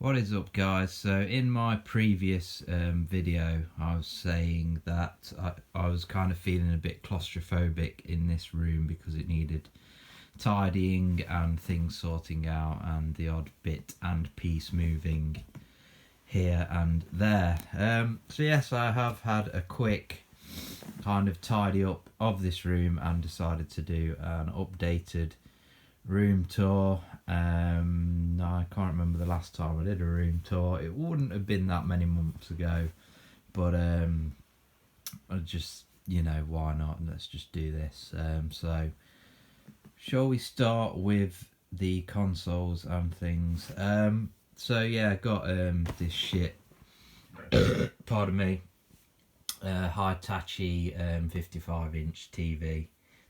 What is up, guys? So in my previous video I was saying that I was kind of feeling a bit claustrophobic in this room because it needed tidying and things sorting out and the odd bit and piece moving here and there. So yes, I have had a quick kind of tidy up of this room and decided to do an updated room tour. I can't remember the last time I did a room tour. It wouldn't have been that many months ago, but I just, why not? Let's just do this. So shall we start with the consoles and things? So yeah, I got this shit pardon me, Hitachi 55-inch TV.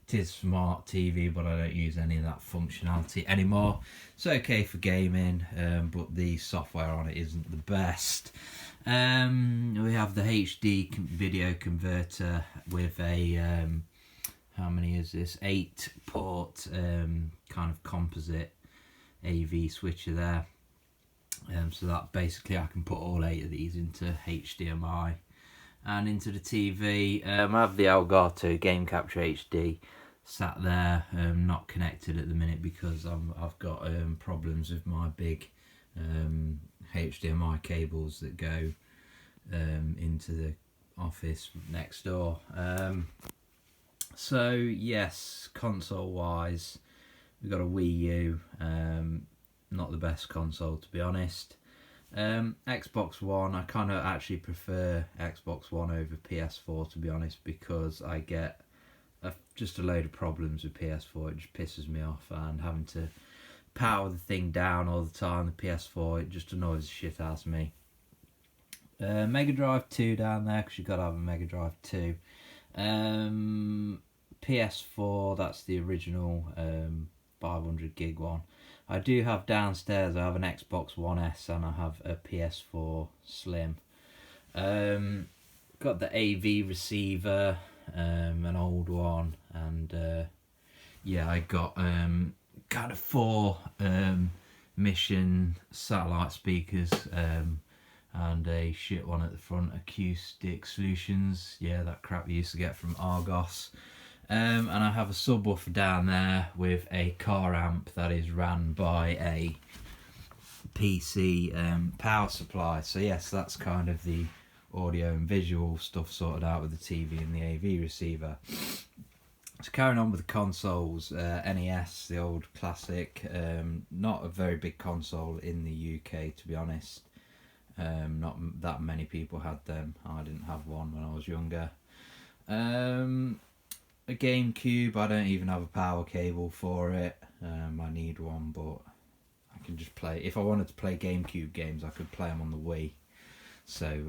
It is smart TV, but I don't use any of that functionality anymore. It's okay for gaming, but the software on it isn't the best. We have the HD video converter with a, how many is this? 8-port kind of composite AV switcher there. So that basically I can put all 8 of these into HDMI and into the TV. I have the Elgato Game Capture HD sat there, not connected at the minute because I've got problems with my big HDMI cables that go into the office next door. So yes, console wise, we've got a Wii U, not the best console to be honest. Xbox One, I kind of actually prefer Xbox One over PS4 to be honest, because I get just a load of problems with PS4. It just pisses me off, and having to power the thing down all the time, the PS4, it just annoys the shit out of me. Mega Drive 2 down there, because you've got to have a Mega Drive 2. PS4, that's the original 500 gig one. I do have downstairs, I have an Xbox One S and I have a PS4 Slim. Got the AV receiver, an old one, and yeah, I got kind of 4 Mission satellite speakers and a shit one at the front, Acoustic Solutions, yeah, that crap you used to get from Argos. And I have a subwoofer down there with a car amp that is ran by a PC power supply. So yes, that's kind of the audio and visual stuff sorted out with the TV and the AV receiver. So carrying on with the consoles, NES, the old classic, not a very big console in the UK to be honest. Not that many people had them. I didn't have one when I was younger. A GameCube, I don't even have a power cable for it. I need one, but I can just play. If I wanted to play GameCube games, I could play them on the Wii. So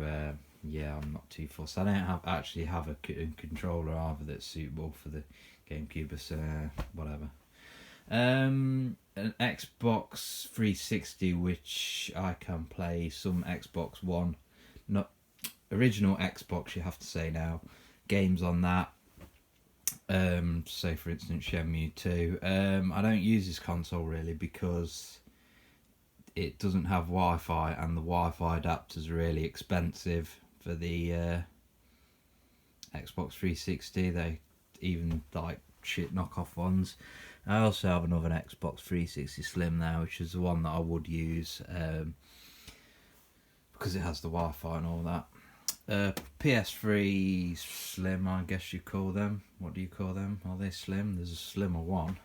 yeah, I'm not too fussed. I don't actually have a controller either that's suitable for the GameCube, so whatever. An Xbox 360, which I can play some Xbox One, not original Xbox, you have to say now, games on that. Say for instance Shenmue 2. I don't use this console really because it doesn't have Wi-Fi, and the Wi-Fi adapter's really expensive for the Xbox 360. They even like shit knockoff ones. I also have another Xbox 360 Slim now, which is the one that I would use because it has the Wi-Fi and all that. PS3 Slim, I guess you call them. What do you call them? Are they slim? There's a slimmer one.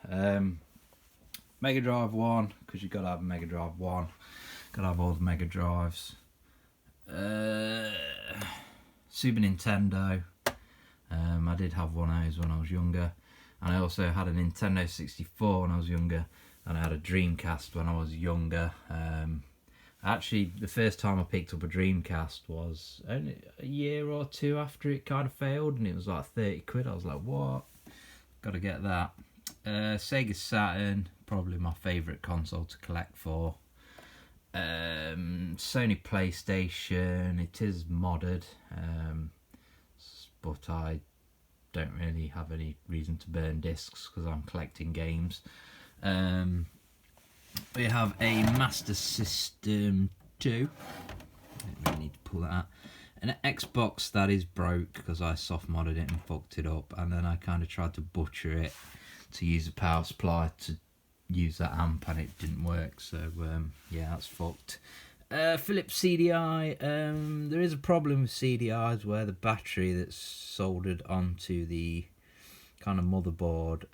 Mega Drive 1, because you've got to have a Mega Drive 1. Got to have all the Mega Drives. Super Nintendo. I did have one of those when I was younger. And I also had a Nintendo 64 when I was younger. And I had a Dreamcast when I was younger. Actually, the first time I picked up a Dreamcast was only a year or 2 after it kind of failed, and it was like 30 quid. I was like, what? Gotta get that. Sega Saturn, probably my favourite console to collect for. Sony PlayStation, it is modded, but I don't really have any reason to burn discs because I'm collecting games. We have a Master System PS2. Don't really need to pull that out. An Xbox that is broke because I soft modded it and fucked it up, and then I kind of tried to butcher it to use a power supply to use that amp, and it didn't work. So yeah, that's fucked. Philips CDI. There is a problem with CDIs where the battery that's soldered onto the kind of motherboard,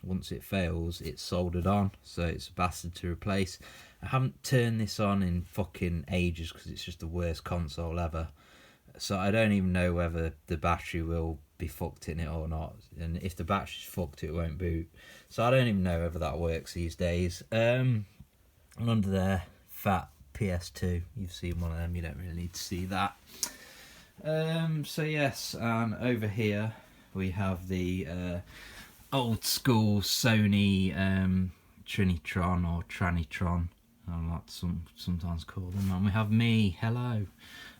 once it fails, it's soldered on, so it's a bastard to replace. I haven't turned this on in fucking ages because it's just the worst console ever, so I don't even know whether the battery will be fucked in it or not, and if the battery's fucked it won't boot, so I don't even know whether that works these days. And under there, fat PS2, you've seen one of them, you don't really need to see that. So yes, and over here we have the old school Sony Trinitron or Tranitron, I like to sometimes call them, and we have me, hello.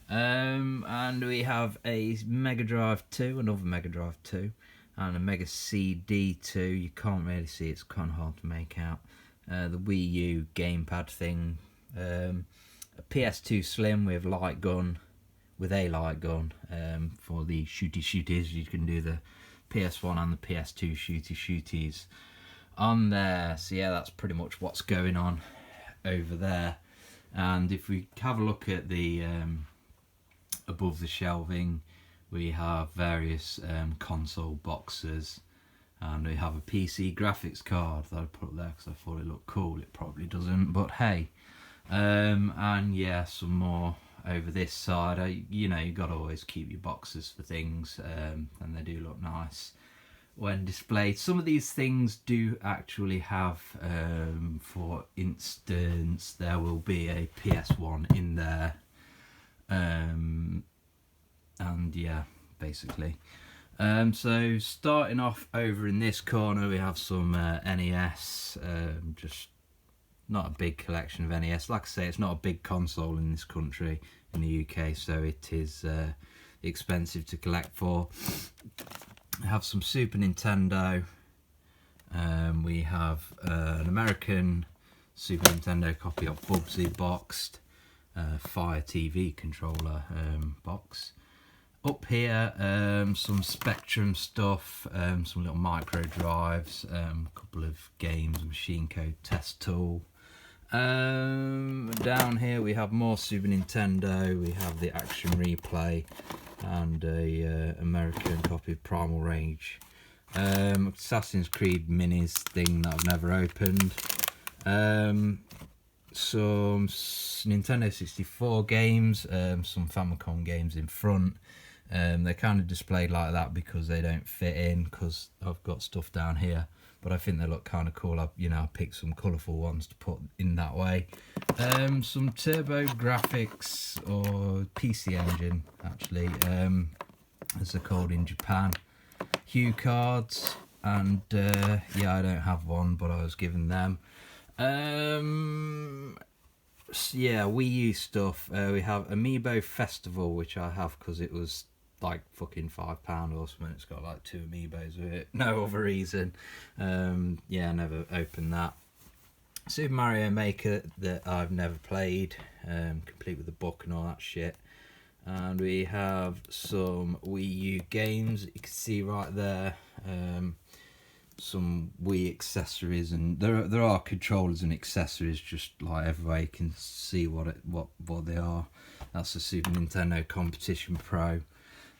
And we have a Mega Drive 2, another Mega Drive 2, and a Mega CD2. You can't really see, it's kind of hard to make out. The Wii U gamepad thing, a PS2 Slim with a light gun, for the shooties. You can do the PS1 and the PS2 shooties on there. So yeah, that's pretty much what's going on over there. And if we have a look at the above the shelving, we have various console boxes, and we have a PC graphics card that I put there because I thought it looked cool. It probably doesn't, but hey. And yeah, some more over this side. You know, you got to always keep your boxes for things, and they do look nice when displayed. Some of these things do actually have, for instance, there will be a PS1 in there, and yeah, basically. So starting off over in this corner, we have some NES, just not a big collection of NES. Like I say, it's not a big console in this country, in the UK, so it is expensive to collect for. We have some Super Nintendo. We have an American Super Nintendo copy of Bubsy boxed, Fire TV controller box. Up here, some Spectrum stuff, some little micro drives, a couple of games, a machine code test tool. Down here we have more Super Nintendo. We have the Action Replay and a American copy of Primal Rage. Assassin's Creed Minis thing that I've never opened. Some Nintendo 64 games, some Famicom games in front. They're kind of displayed like that because they don't fit in, because I've got stuff down here, but I think they look kind of cool. I picked some colourful ones to put in that way. Some Turbo Graphics, or PC Engine actually, as they're called in Japan, Hue cards, and yeah, I don't have one, but I was given them. Yeah, Wii U stuff. We have Amiibo Festival, which I have because it was like fucking £5 or something. It's got like 2 Amiibos with it, no other reason. Yeah, I never opened that. Super Mario Maker that I've never played, complete with the book and all that shit. And we have some Wii U games that you can see right there. Some Wii accessories, and there are controllers and accessories just like everywhere. You can see what they are. That's the Super Nintendo Competition Pro.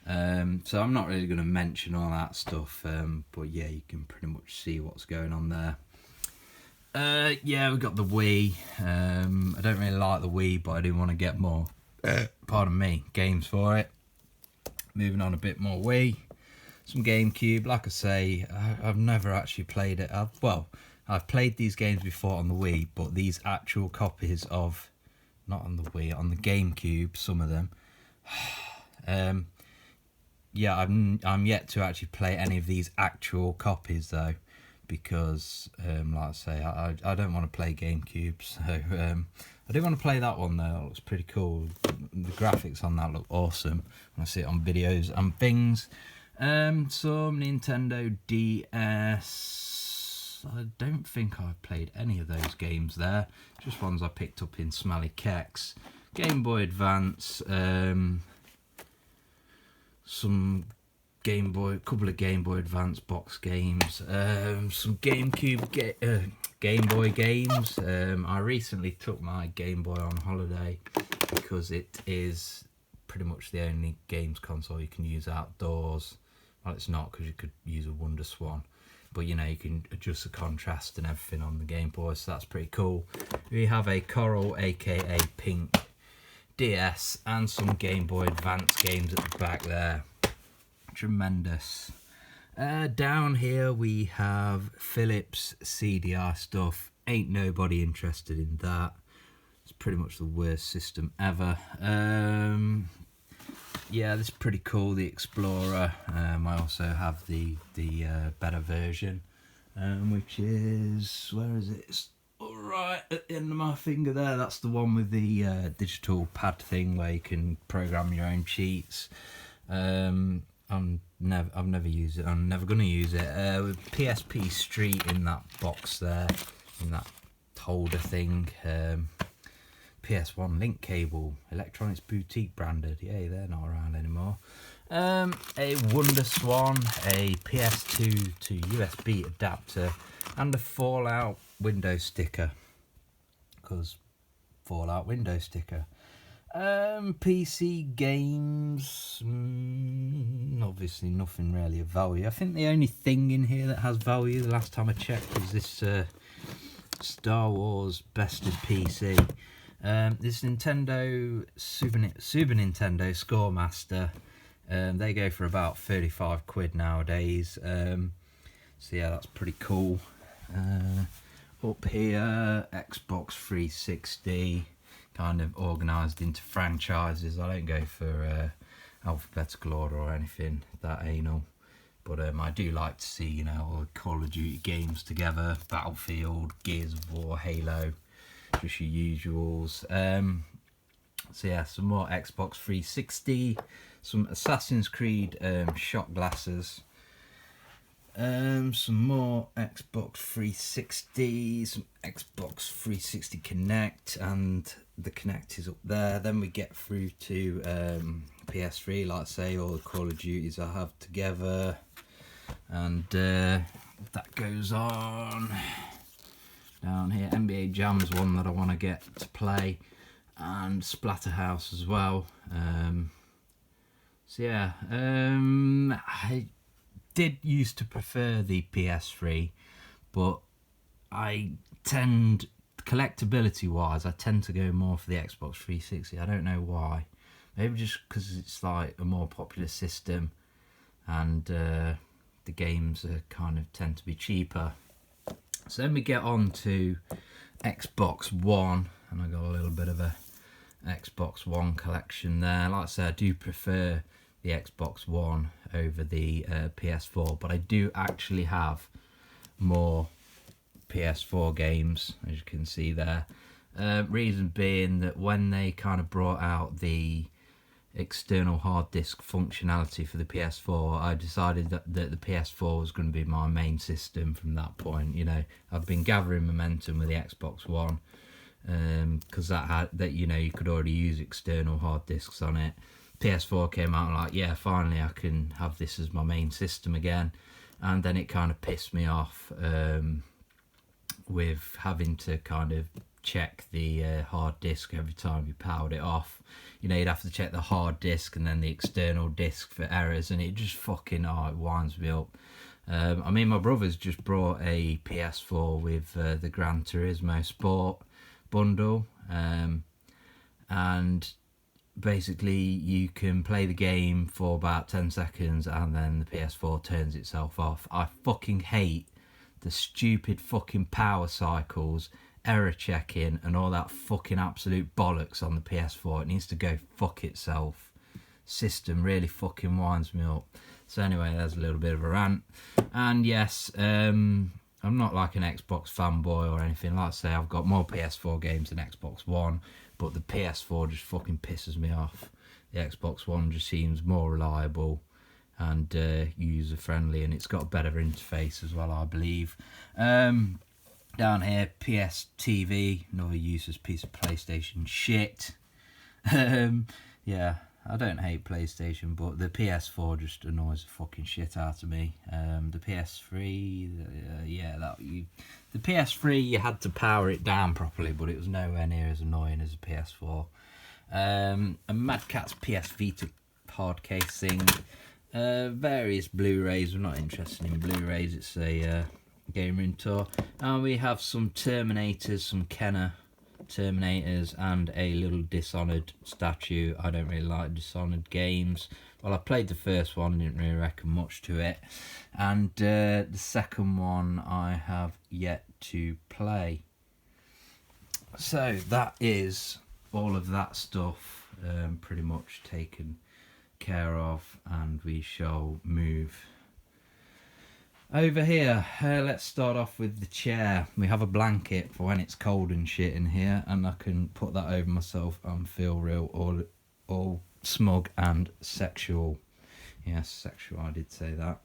So I'm not really going to mention all that stuff, but yeah, you can pretty much see what's going on there. Yeah, we've got the Wii. I don't really like the Wii, but I do want to get more, pardon me, games for it. Moving on a bit more Wii. Some GameCube. Like I say, I've never actually played it. I've played these games before on the Wii, but these actual copies of, not on the Wii, on the GameCube, some of them. Yeah, I'm yet to actually play any of these actual copies though, because like I say, I don't want to play GameCube, so I do want to play that one though. That looks pretty cool. The graphics on that look awesome when I see it on videos and things. Some Nintendo DS. I don't think I've played any of those games there. Just ones I picked up in smelly keks. Game Boy Advance, some couple of Game Boy Advance box games, some GameCube Game Boy games. I recently took my Game Boy on holiday because it is pretty much the only games console you can use outdoors. Well, it's not, because you could use a Wonder Swan, but you know, you can adjust the contrast and everything on the Game Boy, so that's pretty cool. We have a Coral, aka Pink DS, and some Game Boy Advance games at the back there. Tremendous. Down here we have Philips CDR stuff. Ain't nobody interested in that. It's pretty much the worst system ever. Yeah, this is pretty cool, the Explorer. I also have the better version, which is, where is it? It's right at the end of my finger there. That's the one with the digital pad thing where you can program your own cheats. I've never used it. I'm never going to use it. With PSP Street in that box there, in that holder thing. PS1 link cable, Electronics Boutique branded. Yay, they're not around anymore. A Wonder Swan, a PS2 to USB adapter, and a Fallout window sticker. Because Fallout window sticker. PC games, obviously nothing really of value. I think the only thing in here that has value, the last time I checked, was this Star Wars Bested PC. This Nintendo Super Nintendo Scoremaster. They go for about £35 nowadays. So yeah, that's pretty cool. Up here, Xbox 360, kind of organised into franchises. I don't go for alphabetical order or anything that anal, but I do like to see, you know, all the Call of Duty games together, Battlefield, Gears of War, Halo, just your usuals. So yeah, some more Xbox 360, some Assassin's Creed shot glasses, some more Xbox 360, some Xbox 360 Kinect, and the Kinect is up there. Then we get through to PS3, like I say, all the Call of Duties I have together, and that goes on. Down here, NBA Jam's one that I want to get to play, and Splatterhouse as well. So yeah, I did used to prefer the PS3, but I tend, collectability wise, I tend to go more for the Xbox 360. I don't know why. Maybe just because it's like a more popular system, and the games are kind of tend to be cheaper. So then we get on to Xbox One, and I got a little bit of a Xbox One collection there. Like I said, I do prefer the Xbox One over the PS4, but I do actually have more PS4 games, as you can see there. Reason being that when they kind of brought out the external hard disk functionality for the PS4, I decided that the PS4 was going to be my main system from that point. You know, I've been gathering momentum with the Xbox One, because that you know, you could already use external hard disks on it. PS4 came out, and like, yeah, finally I can have this as my main system again. And then it kind of pissed me off with having to kind of check the hard disk every time you powered it off. You know, you'd have to check the hard disk and then the external disk for errors, and it just fucking, it winds me up. I mean, my brother's just brought a PS4 with the Gran Turismo Sport bundle, and basically you can play the game for about 10 seconds and then the PS4 turns itself off. I fucking hate the stupid fucking power cycles, error checking, and all that fucking absolute bollocks on the PS4. It needs to go fuck itself. System really fucking winds me up. So anyway, there's a little bit of a rant. And yes, I'm not like an Xbox fanboy or anything. Like I say, I've got more PS4 games than Xbox One, but the PS4 just fucking pisses me off. The Xbox One just seems more reliable, and user friendly, and it's got a better interface as well, I believe. Down here, PS TV, another useless piece of PlayStation shit. Yeah, I don't hate PlayStation, but the PS4 just annoys the fucking shit out of me. The PS3, the PS3, you had to power it down properly, but it was nowhere near as annoying as the PS4. A Mad Catz PS Vita hard casing, various Blu-rays. We're not interested in Blu-rays, it's a game room tour. And we have some Terminators, some Kenner Terminators, and a little Dishonored statue. I don't really like Dishonored games. Well, I played the first one, didn't really reckon much to it, and the second one I have yet to play. So that is all of that stuff pretty much taken care of, and we shall move over here. Let's start off with the chair. We have a blanket for when it's cold and shit in here, and I can put that over myself and feel real all smug and sexual. Yes, sexual, I did say that.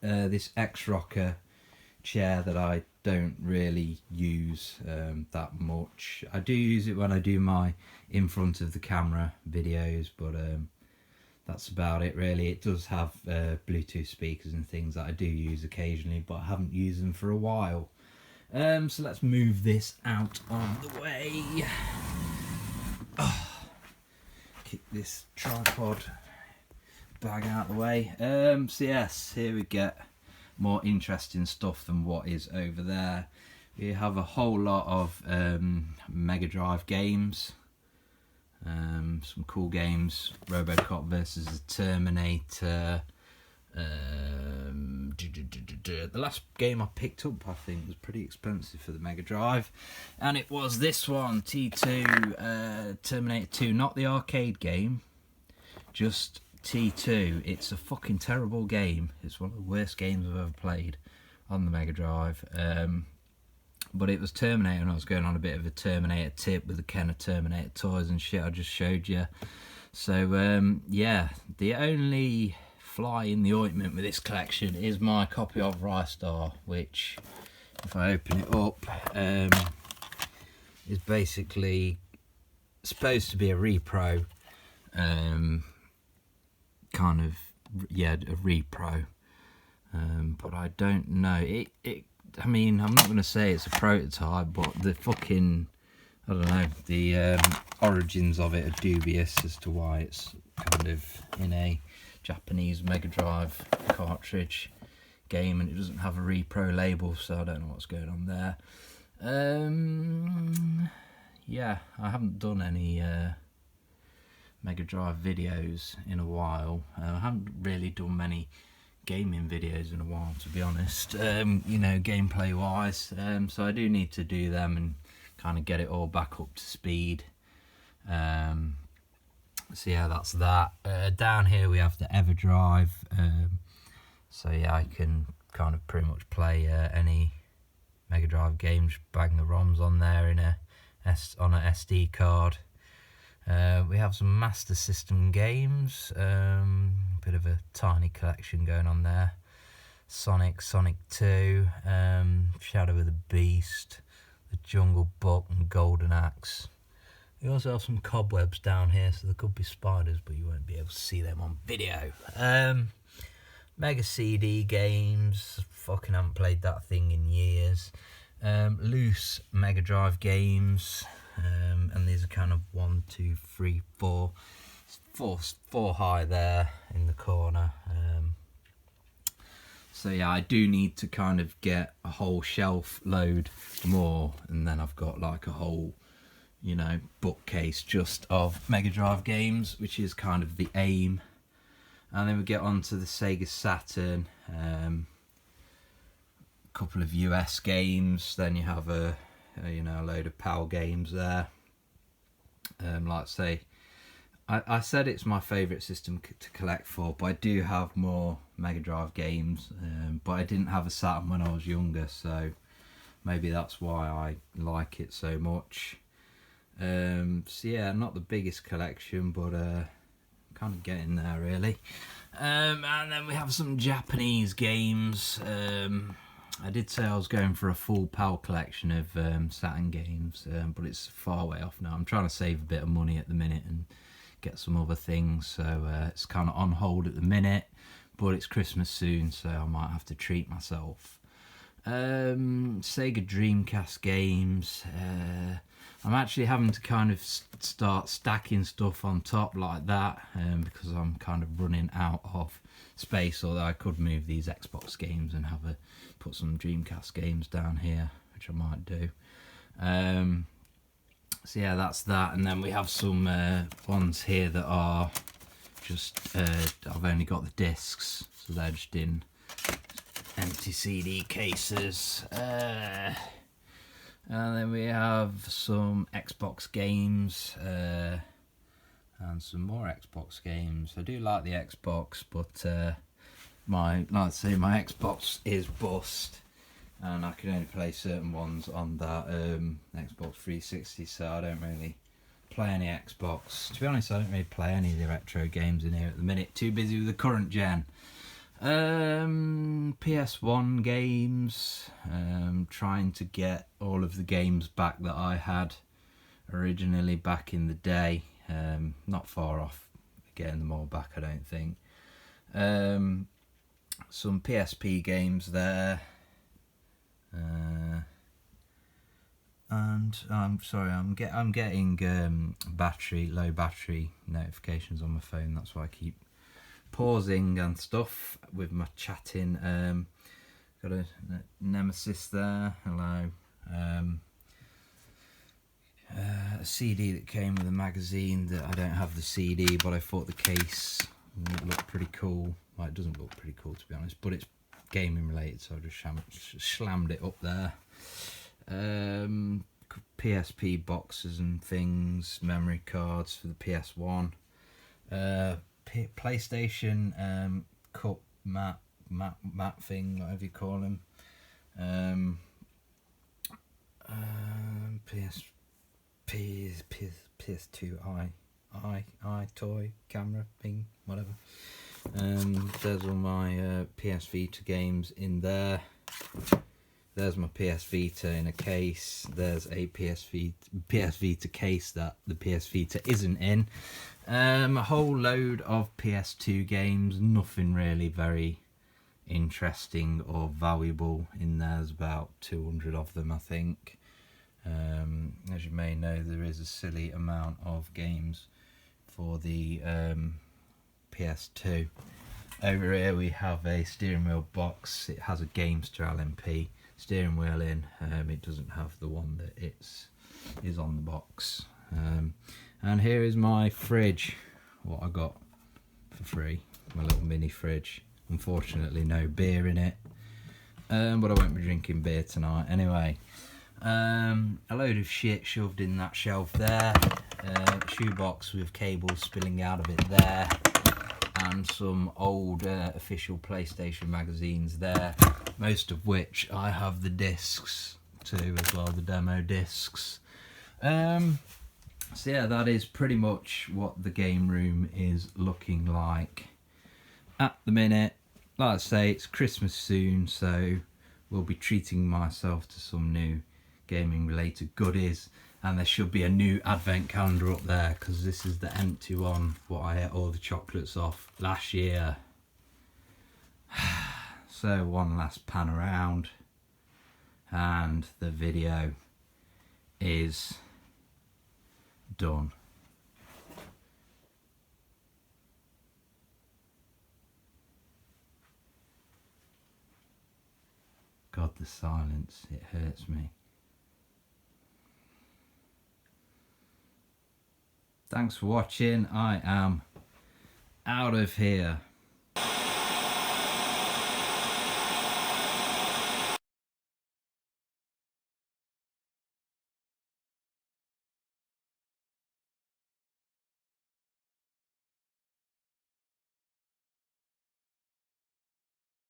This X-Rocker chair that I don't really use that much. I do use it when I do my in front of the camera videos, but that's about it really. It does have Bluetooth speakers and things that I do use occasionally, but I haven't used them for a while. So let's move this out of the way. Oh, kick this tripod bag out of the way. So yes, here we get more interesting stuff than what is over there. We have a whole lot of Mega Drive games. Some cool games, Robocop versus the Terminator. The last game I picked up, I think, was pretty expensive for the Mega Drive, and it was this one, T2, Terminator 2, not the arcade game, just T2. It's a fucking terrible game. It's one of the worst games I've ever played on the Mega Drive. But it was Terminator, and I was going on a bit of a Terminator tip with the Kenner Terminator toys and shit I just showed you. So yeah, the only fly in the ointment with this collection is my copy of Rystar, which, if I open it up, is basically supposed to be a repro, kind of, yeah, a repro, but I don't know. I mean, I'm not going to say it's a prototype, but the fucking, I don't know, the origins of it are dubious as to why it's kind of in a Japanese Mega Drive cartridge game, and it doesn't have a repro label, so I don't know what's going on there. Yeah, I haven't done any Mega Drive videos in a while. I haven't really done many gaming videos in a while, to be honest, you know, gameplay wise, so I do need to do them and kind of get it all back up to speed. So yeah, that's that. Down here we have the EverDrive, so yeah, I can kind of pretty much play any Mega Drive games, bang the ROMs on there on a SD card. We have some Master System games, bit of a tiny collection going on there. Sonic 2, Shadow of the Beast, The Jungle Book and Golden Axe. We also have some cobwebs down here, so there could be spiders, but you won't be able to see them on video. Mega CD games, fucking haven't played that thing in years. Loose Mega Drive games, and these are kind of 1, 2, 3, 4 high there in the corner. So yeah, I do need to kind of get a whole shelf load more, and then I've got like a whole, you know, bookcase just of Mega Drive games, which is kind of the aim. And then we get on to the Sega Saturn, couple of US games. Then you have a load of PAL games there. Like say, I said it's my favourite system to collect for, but I do have more Mega Drive games, but I didn't have a Saturn when I was younger, so maybe that's why I like it so much. So yeah, not the biggest collection, but kind of getting there really. And then we have some Japanese games. I did say I was going for a full PAL collection of Saturn games, but it's far way off now. I'm trying to save a bit of money at the minute and get some other things, so it's kind of on hold at the minute, but it's Christmas soon, so I might have to treat myself. Sega Dreamcast games. I'm actually having to kind of start stacking stuff on top like that, because I'm kind of running out of space, although I could move these Xbox games and put some Dreamcast games down here, which I might do. So yeah, that's that, and then we have some ones here that are just, I've only got the discs, so they're just in empty CD cases. And then we have some Xbox games, and some more Xbox games. I do like the Xbox, but my Xbox is bust, and I can only play certain ones on that Xbox 360, so I don't really play any Xbox. To be honest, I don't really play any of the retro games in here at the minute. Too busy with the current gen. PS1 games, trying to get all of the games back that I had originally back in the day. Not far off getting them all back, I don't think. Some PSP games there, and I'm sorry, I'm getting low battery notifications on my phone. That's why I keep pausing and stuff with my chatting. Got a Nemesis there, hello. A CD that came with a magazine that I don't have the CD, but I thought the case looked pretty cool. Well, it doesn't look pretty cool to be honest, but it's gaming related, so I just slammed it up there. PSP boxes and things, memory cards for the PS1. PlayStation cup mat thing, whatever you call them. PS2 i toy camera thing, whatever. There's all my PS Vita games in there. There's my PS Vita in a case. There's a PS Vita case that the PS Vita isn't in. A whole load of PS2 games, nothing really very interesting or valuable in there. There's about 200 of them, I think. As you may know, there is a silly amount of games for the PS2. Over here we have a steering wheel box. It has a Gamester LMP steering wheel in. It doesn't have the one that is on the box. And here is my fridge, what I got for free, my little mini fridge. Unfortunately no beer in it, but I won't be drinking beer tonight anyway. A load of shit shoved in that shelf there, shoebox with cables spilling out of it there, and some old official PlayStation magazines there, most of which I have the discs too as well, the demo discs. So yeah, that is pretty much what the game room is looking like at the minute. Like I say, it's Christmas soon, so we'll be treating myself to some new gaming related goodies, and there should be a new advent calendar up there, because this is the empty one what I ate all the chocolates off last year. So one last pan around and the video is done. God, the silence, it hurts me. Thanks for watching. I am out of here.